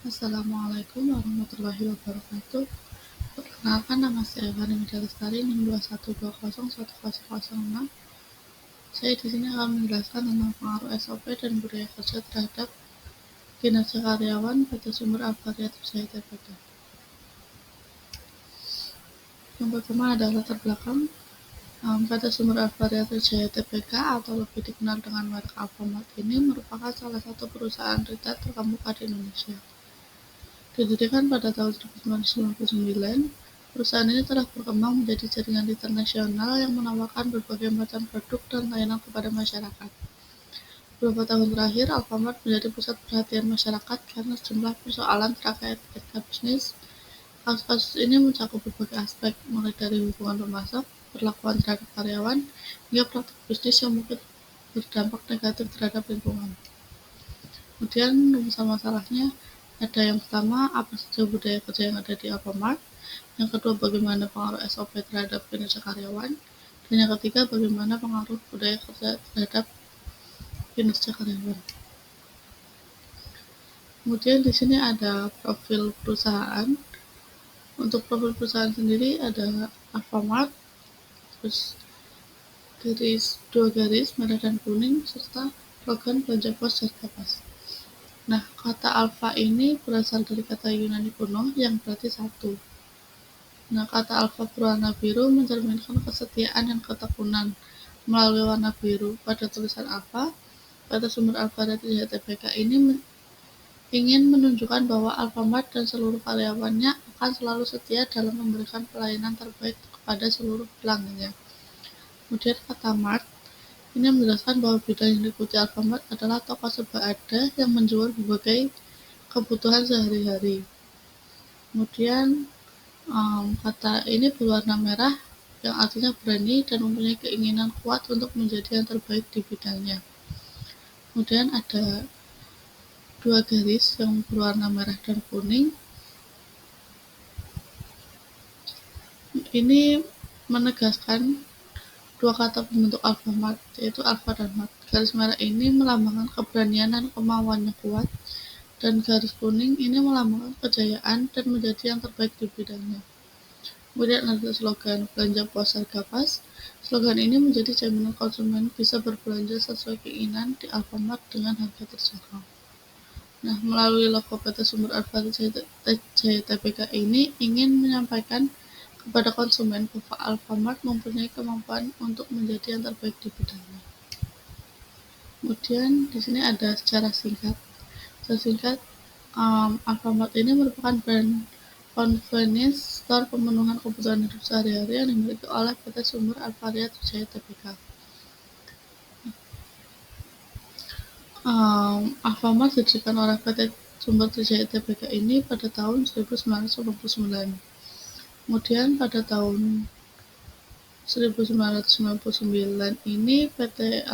Assalamualaikum warahmatullahi wabarakatuh. Perkenalkan, nama saya Fani Media Lestari, NIM 212010006. Saya di sini akan menjelaskan tentang pengaruh SOP dan budaya kerja terhadap kinerja karyawan pada sumber Alfariat Wijaya TPK. Yang pertama adalah latar belakang. Pada sumber Alfariat Wijaya TPK atau lebih dikenal dengan merek Alfamart ini merupakan salah satu perusahaan retail terkemuka di Indonesia. Didirikan pada tahun 1999, perusahaan ini telah berkembang menjadi jaringan retail nasional yang menawarkan berbagai macam produk dan layanan kepada masyarakat. Beberapa tahun terakhir, Alfamart menjadi pusat perhatian masyarakat karena sejumlah persoalan terkait etika bisnis. Kasus-kasus ini mencakup berbagai aspek, mulai dari hubungan pemasok, perlakuan terhadap karyawan, hingga praktik bisnis yang mungkin berdampak negatif terhadap lingkungan. Kemudian rumusan masalahnya ada yang pertama, apa saja budaya kerja yang ada di Alfamart. Yang kedua, bagaimana pengaruh SOP terhadap kinerja karyawan. Dan yang ketiga, bagaimana pengaruh budaya kerja terhadap kinerja karyawan. Kemudian di sini ada profil perusahaan. Untuk profil perusahaan sendiri ada Alfamart, terus dua garis merah dan kuning, serta slogan belanja pos harga pas. Nah, kata alfa ini berasal dari kata Yunani kuno yang berarti satu. Nah, kata alfa berwarna biru mencerminkan kesetiaan dan ketekunan melalui warna biru. Pada tulisan alfa, pada sumber Alfariat Wijaya TPK ini ingin menunjukkan bahwa Alfamart dan seluruh karyawannya akan selalu setia dalam memberikan pelayanan terbaik kepada seluruh pelanggannya. Kemudian kata Mart ini menjelaskan bahwa bidang yang diikuti Alfamart adalah toko serba ada yang menjual berbagai kebutuhan sehari-hari. Kemudian kata ini berwarna merah yang artinya berani dan mempunyai keinginan kuat untuk menjadi yang terbaik di bidangnya. Kemudian ada dua garis yang berwarna merah dan kuning. Ini menegaskan dua kata pembentuk Alfamart, yaitu Alfa dan Mart. Garis merah ini melambangkan keberanian dan kemauannya kuat, dan garis kuning ini melambangkan kejayaan dan menjadi yang terbaik di bidangnya. Kemudian ada slogan belanja puas harga pas. Slogan ini menjadi jaminan konsumen bisa berbelanja sesuai keinginan di Alfamart dengan harga terjangkau. Nah, melalui logo PT Sumber Alfariat Wijaya TPK ini ingin menyampaikan kepada konsumen bahwa Alfamart mempunyai kemampuan untuk menjadi yang terbaik di bidangnya. Kemudian di sini ada secara singkat. Alfamart ini merupakan brand convenience store pemenuhan kebutuhan hidup sehari-hari yang dimiliki oleh PT Sumber Alfariat Wijaya TPK. Alfamart didirikan oleh PT Sumber Wijaya TPK ini pada tahun 1999. Kemudian pada tahun 1999 ini PT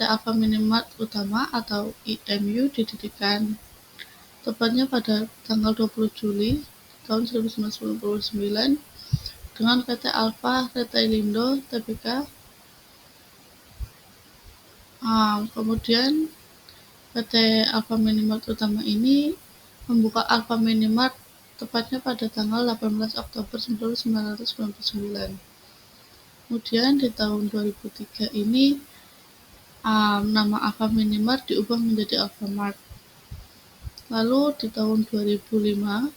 Alfaminimart Utama atau IMU didirikan, tepatnya pada tanggal 20 Juli tahun 1999 dengan PT Alfa Retailindo Tbk. Kemudian PT Alfaminimart Utama ini membuka Alfaminimart tepatnya pada tanggal 18 Oktober 1999. Kemudian di tahun 2003 ini nama Alfaminimart diubah menjadi Alfamart. Lalu di tahun 2005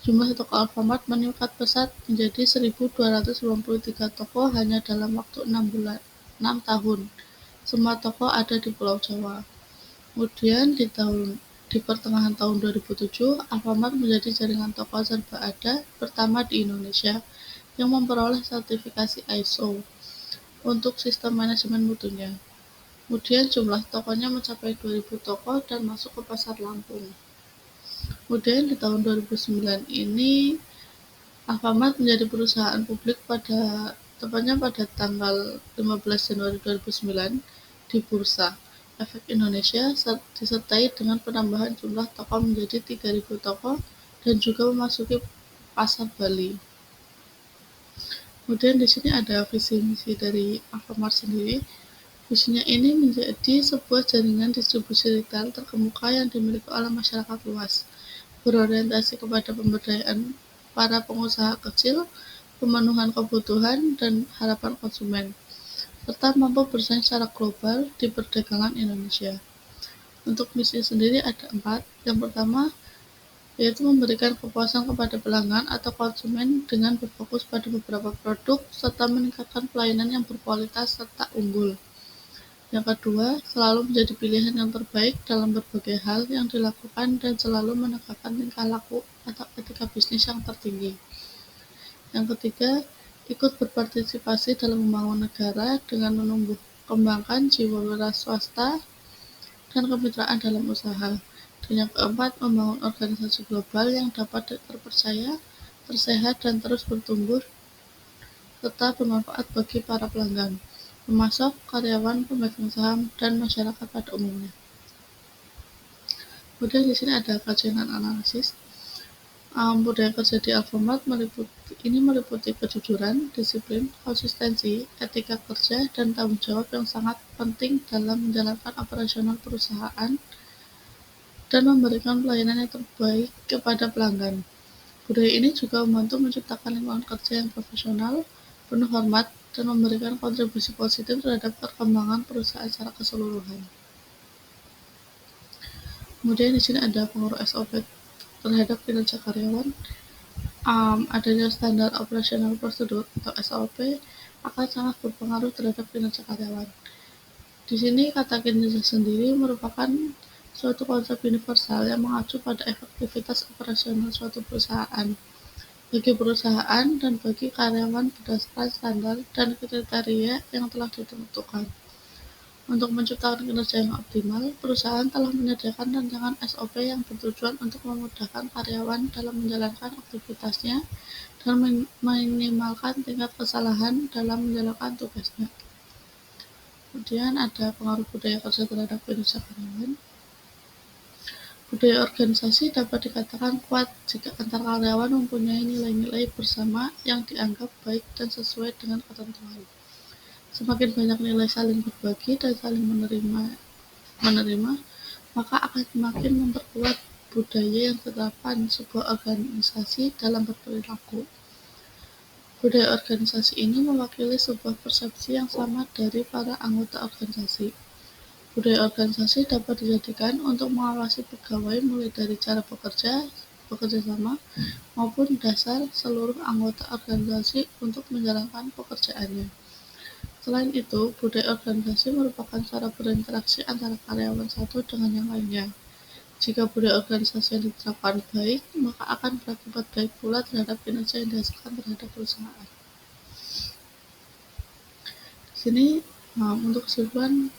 jumlah toko Alfamart meningkat pesat menjadi 1.293 toko hanya dalam waktu 6 tahun. Semua toko ada di Pulau Jawa. Kemudian di pertengahan tahun 2007, Alfamart menjadi jaringan toko serba ada pertama di Indonesia yang memperoleh sertifikasi ISO untuk sistem manajemen mutunya. Kemudian jumlah tokonya mencapai 2.000 toko dan masuk ke pasar Lampung. Kemudian di tahun 2009 ini Alfamart menjadi perusahaan publik tepatnya pada tanggal 15 Januari 2009 di Bursa Efek Indonesia, disertai dengan penambahan jumlah toko menjadi 3.000 toko dan juga memasuki pasar Bali. Kemudian di sini ada visi misi dari Alfamart sendiri. Bisnisnya ini menjadi sebuah jaringan distribusi retail terkemuka yang dimiliki oleh masyarakat luas, berorientasi kepada pemberdayaan para pengusaha kecil, pemenuhan kebutuhan dan harapan konsumen, serta mampu bersaing secara global di perdagangan Indonesia. Untuk misi sendiri ada 4. Yang pertama, yaitu memberikan kepuasan kepada pelanggan atau konsumen dengan berfokus pada beberapa produk serta meningkatkan pelayanan yang berkualitas serta unggul. Yang kedua, selalu menjadi pilihan yang terbaik dalam berbagai hal yang dilakukan dan selalu menegakkan tingkah laku atau etika bisnis yang tertinggi. Yang ketiga, ikut berpartisipasi dalam membangun negara dengan menumbuh kembangkan jiwa wira swasta dan kemitraan dalam usaha. Dan yang keempat, membangun organisasi global yang dapat terpercaya, tersehat, dan terus bertumbuh, serta bermanfaat bagi para pelanggan, termasuk karyawan, pemegang saham, dan masyarakat pada umumnya. Kemudian di sini ada kajian dan analisis. Budaya kerja di Alfamart meliputi kejujuran, disiplin, konsistensi, etika kerja, dan tanggung jawab yang sangat penting dalam menjalankan operasional perusahaan dan memberikan pelayanan yang terbaik kepada pelanggan. Budaya ini juga membantu menciptakan lingkungan kerja yang profesional, penuh hormat, dan memberikan kontribusi positif terhadap perkembangan perusahaan secara keseluruhan. Kemudian di sini ada pengaruh SOP terhadap kinerja karyawan. Adanya standar operasional prosedur atau SOP akan sangat berpengaruh terhadap kinerja karyawan. Di sini kata kinerja sendiri merupakan suatu konsep universal yang mengacu pada efektivitas operasional suatu perusahaan bagi perusahaan dan bagi karyawan berdasarkan standar dan kriteria yang telah ditentukan. Untuk menciptakan kinerja yang optimal, perusahaan telah menyediakan rancangan SOP yang bertujuan untuk memudahkan karyawan dalam menjalankan aktivitasnya dan meminimalkan tingkat kesalahan dalam menjalankan tugasnya. Kemudian ada pengaruh budaya kerja terhadap kinerja karyawan. Budaya organisasi dapat dikatakan kuat jika antar karyawan mempunyai nilai-nilai bersama yang dianggap baik dan sesuai dengan ketentuan. Semakin banyak nilai saling berbagi dan saling menerima, maka akan semakin memperkuat budaya yang diterapkan sebuah organisasi dalam berperilaku. Budaya organisasi ini mewakili sebuah persepsi yang sama dari para anggota organisasi. Budaya organisasi dapat dijadikan untuk mengawasi pegawai mulai dari cara bekerja sama, maupun dasar seluruh anggota organisasi untuk menjalankan pekerjaannya. Selain itu, budaya organisasi merupakan cara berinteraksi antara karyawan satu dengan yang lainnya. Jika budaya organisasi yang diterapkan baik, maka akan berakibat baik pula terhadap kinerja yang dihasilkan terhadap perusahaan. Di sini, untuk kesimpulan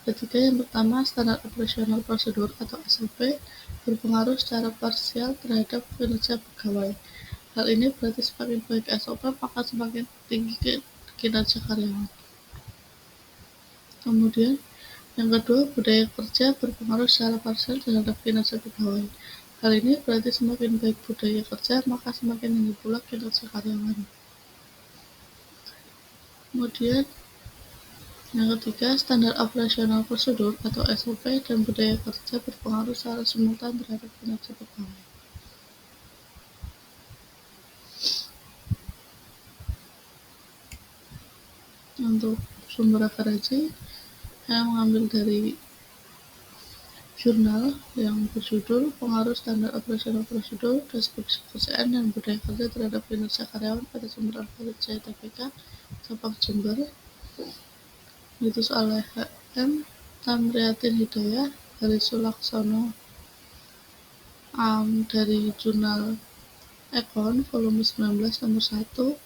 ketiga, yang pertama, standar operasional prosedur atau SOP berpengaruh secara parsial terhadap kinerja pegawai. Hal ini berarti semakin baik SOP, maka semakin tinggi kinerja karyawan. Kemudian, yang kedua, budaya kerja berpengaruh secara parsial terhadap kinerja pegawai. Hal ini berarti semakin baik budaya kerja, maka semakin tinggi pula kinerja karyawan. Kemudian, yang ketiga, standar operasional prosedur atau SOP dan budaya kerja berpengaruh secara simultan terhadap kinerja pegawai. Untuk sumber referensi, saya mengambil dari jurnal yang berjudul Pengaruh Standar Operasional Prosedur, Deskripsi Pekerjaan dan Budaya Kerja terhadap Kinerja Karyawan pada Sumber Referensi TPK, Cabang Jember, ditulis oleh H.M. Tamriatin Hidayah dari Sulaksono, dari jurnal Econ volume 19 nomor 1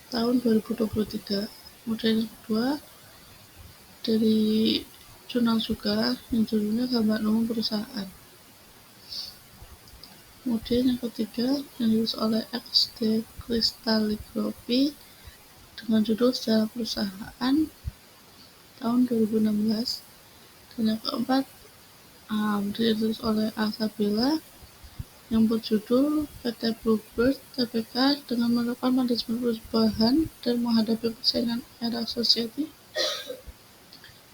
tahun 2023. Kemudian yang kedua dari jurnal juga yang judulnya Gambaran Umum Perusahaan. Kemudian yang ketiga yang ditulis oleh X.D. Kristalligraphy dengan judul Sejarah Perusahaan tahun 2016. Dan yang keempat ditulis oleh Alsabila yang berjudul PT Bluebird Tbk dengan menerapkan manajemen perubahan dan menghadapi persaingan era Society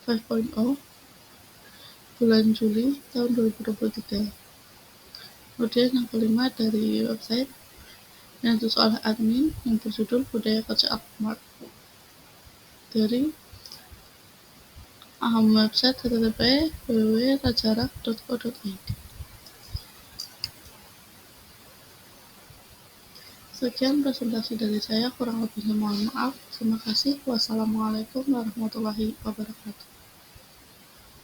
5.0 bulan Juli tahun 2023. Kemudian yang kelima dari website yang ditulis oleh admin yang berjudul Budaya Kerja Alfamart dari website http://www.rajarak.co.id. Sekian presentasi dari saya, kurang lebihnya mohon maaf. Terima kasih. Wassalamualaikum warahmatullahi wabarakatuh.